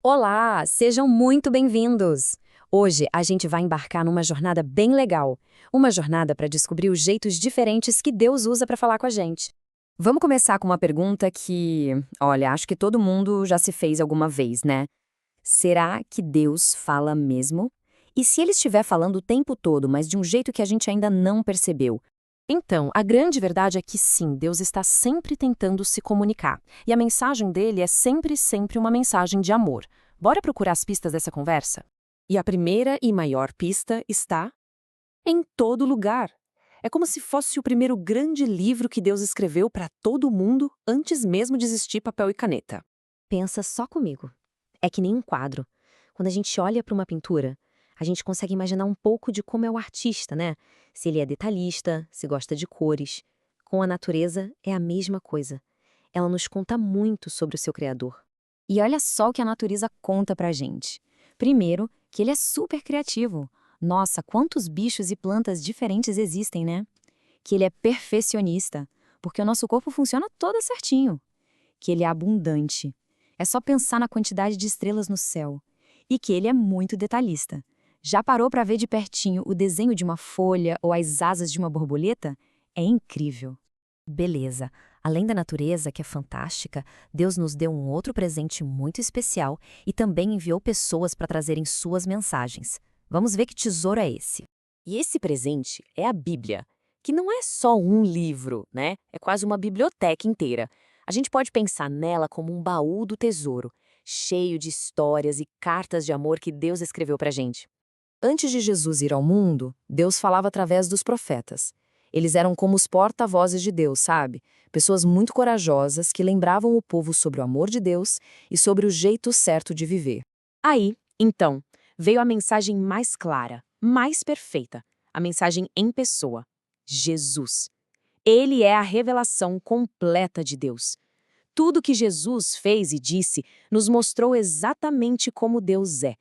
Olá, sejam muito bem-vindos! Hoje a gente vai embarcar numa jornada bem legal. Uma jornada para descobrir os jeitos diferentes que Deus usa para falar com a gente. Vamos começar com uma pergunta que, olha, acho que todo mundo já se fez alguma vez, né? Será que Deus fala mesmo? E se ele estiver falando o tempo todo, mas de um jeito que a gente ainda não percebeu? Então, a grande verdade é que sim, Deus está sempre tentando se comunicar. E a mensagem dele é sempre uma mensagem de amor. Bora procurar as pistas dessa conversa? E a primeira e maior pista está em todo lugar. É como se fosse o primeiro grande livro que Deus escreveu para todo mundo antes mesmo de existir papel e caneta. Pensa só comigo. É que nem um quadro. Quando a gente olha para uma pintura, a gente consegue imaginar um pouco de como é o artista, né? Se ele é detalhista, se gosta de cores. Com a natureza é a mesma coisa. Ela nos conta muito sobre o seu criador. E olha só o que a natureza conta pra gente. Primeiro, que ele é super criativo. Nossa, quantos bichos e plantas diferentes existem, né? Que ele é perfeccionista, porque o nosso corpo funciona todo certinho. Que ele é abundante. É só pensar na quantidade de estrelas no céu. E que ele é muito detalhista. Já parou para ver de pertinho o desenho de uma folha ou as asas de uma borboleta? É incrível. Beleza. Além da natureza, que é fantástica, Deus nos deu um outro presente muito especial e também enviou pessoas para trazerem suas mensagens. Vamos ver que tesouro é esse. E esse presente é a Bíblia, que não é só um livro, né? É quase uma biblioteca inteira. A gente pode pensar nela como um baú do tesouro, cheio de histórias e cartas de amor que Deus escreveu pra gente. Antes de Jesus ir ao mundo, Deus falava através dos profetas. Eles eram como os porta-vozes de Deus, sabe? Pessoas muito corajosas que lembravam o povo sobre o amor de Deus e sobre o jeito certo de viver. Aí, então, veio a mensagem mais clara, mais perfeita, a mensagem em pessoa: Jesus. Ele é a revelação completa de Deus. Tudo que Jesus fez e disse nos mostrou exatamente como Deus é.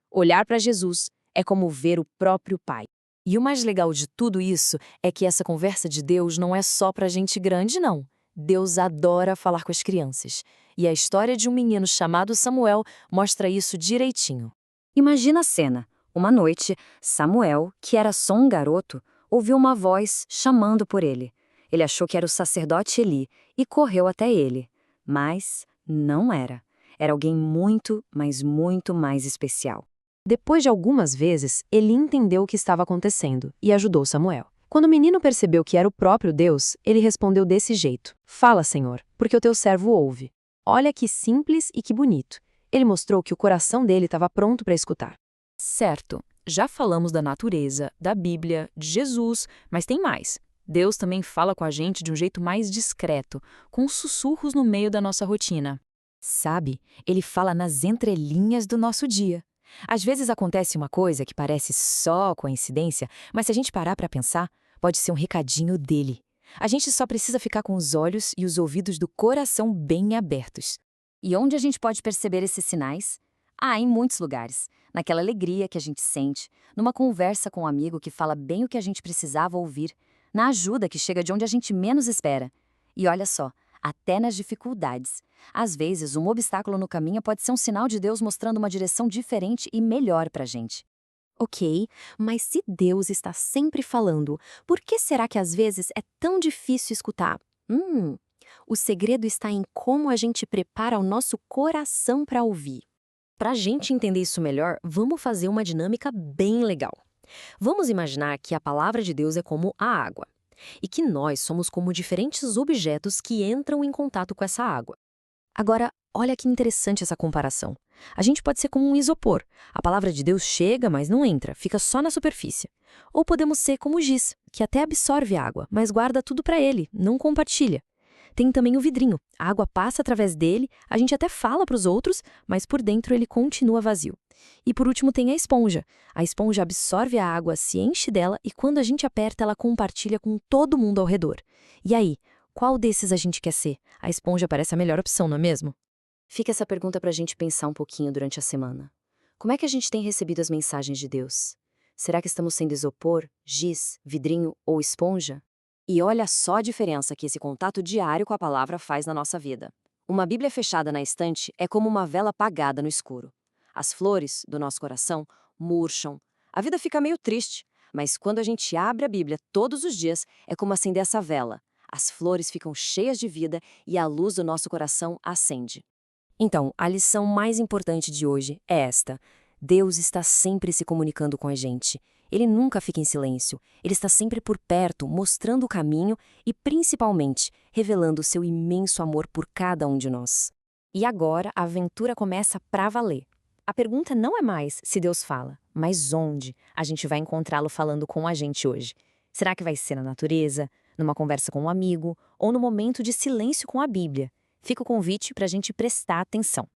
Olhar para Jesus é como ver o próprio Pai. E o mais legal de tudo isso é que essa conversa de Deus não é só para gente grande, não. Deus adora falar com as crianças. E a história de um menino chamado Samuel mostra isso direitinho. Imagina a cena. Uma noite, Samuel, que era só um garoto, ouviu uma voz chamando por ele. Ele achou que era o sacerdote Eli e correu até ele. Mas não era. Era alguém muito, mas muito mais especial. Depois de algumas vezes, Eli entendeu o que estava acontecendo e ajudou Samuel. Quando o menino percebeu que era o próprio Deus, ele respondeu desse jeito: Fala, Senhor, porque o teu servo ouve. Olha que simples e que bonito. Ele mostrou que o coração dele estava pronto para escutar. Certo, já falamos da natureza, da Bíblia, de Jesus, mas tem mais. Deus também fala com a gente de um jeito mais discreto, com sussurros no meio da nossa rotina. Sabe, ele fala nas entrelinhas do nosso dia. Às vezes acontece uma coisa que parece só coincidência, mas se a gente parar para pensar, pode ser um recadinho dele. A gente só precisa ficar com os olhos e os ouvidos do coração bem abertos. E onde a gente pode perceber esses sinais? Ah, em muitos lugares. Naquela alegria que a gente sente, numa conversa com um amigo que fala bem o que a gente precisava ouvir, na ajuda que chega de onde a gente menos espera. E olha só, até nas dificuldades. Às vezes, um obstáculo no caminho pode ser um sinal de Deus mostrando uma direção diferente e melhor pra gente. Ok, mas se Deus está sempre falando, por que será que às vezes é tão difícil escutar? O segredo está em como a gente prepara o nosso coração para ouvir. Para a gente entender isso melhor, vamos fazer uma dinâmica bem legal. Vamos imaginar que a palavra de Deus é como a água e que nós somos como diferentes objetos que entram em contato com essa água. Agora, olha que interessante essa comparação. A gente pode ser como um isopor. A palavra de Deus chega, mas não entra, fica só na superfície. Ou podemos ser como o giz, que até absorve a água, mas guarda tudo para ele, não compartilha. Tem também o vidrinho. A água passa através dele, a gente até fala para os outros, mas por dentro ele continua vazio. E por último tem a esponja. A esponja absorve a água, se enche dela e quando a gente aperta, ela compartilha com todo mundo ao redor. E aí, qual desses a gente quer ser? A esponja parece a melhor opção, não é mesmo? Fica essa pergunta para a gente pensar um pouquinho durante a semana. Como é que a gente tem recebido as mensagens de Deus? Será que estamos sendo isopor, giz, vidrinho ou esponja? E olha só a diferença que esse contato diário com a palavra faz na nossa vida. Uma Bíblia fechada na estante é como uma vela apagada no escuro. As flores do nosso coração murcham. A vida fica meio triste, mas quando a gente abre a Bíblia todos os dias, é como acender essa vela. As flores ficam cheias de vida e a luz do nosso coração acende. Então, a lição mais importante de hoje é esta: Deus está sempre se comunicando com a gente. Ele nunca fica em silêncio. Ele está sempre por perto, mostrando o caminho e, principalmente, revelando o seu imenso amor por cada um de nós. E agora a aventura começa pra valer. A pergunta não é mais se Deus fala, mas onde a gente vai encontrá-lo falando com a gente hoje. Será que vai ser na natureza, numa conversa com um amigo ou no momento de silêncio com a Bíblia? Fica o convite para a gente prestar atenção.